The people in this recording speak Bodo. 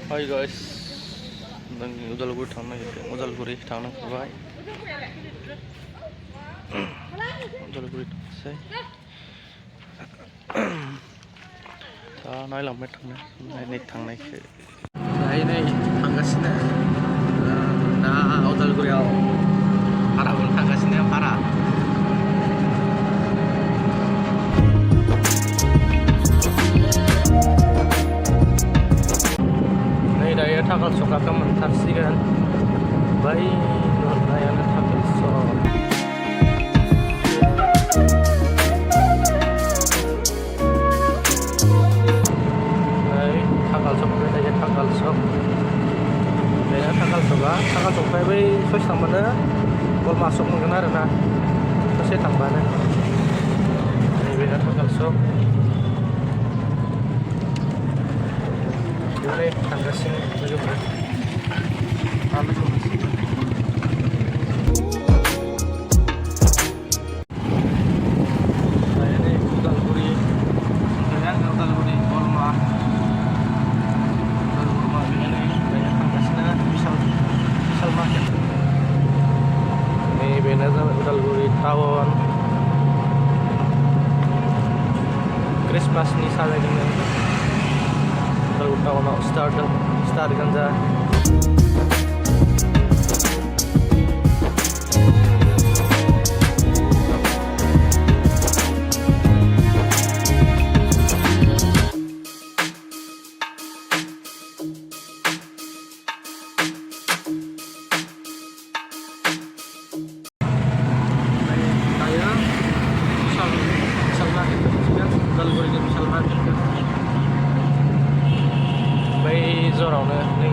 Hai guys, đang Udalguri थांनो नागिरदों, Udalguri थांनो ओंखारबाय। Udalguri थांसै। दा नायलांबाय थांनायखौ। नै थांगासिनो। दा उदालगुरियाव भाराखौनो थांगासिनो भारा। नै दायो थाकाल सकाखौ मोनथारसिगोन। बै नुनायानो थाकाल सक। Takal Sok kayaknya Takal Soknya बै ससे थांबानो गल masuk मोनगोन आरोना ससे थांबानो नैबेना Takal Sok बेवहाय थांगासिनो लोगोफोरा Udalguri tahun Christmas ni sana dengan Udalguri tahun start ganja. बै जरावनो नै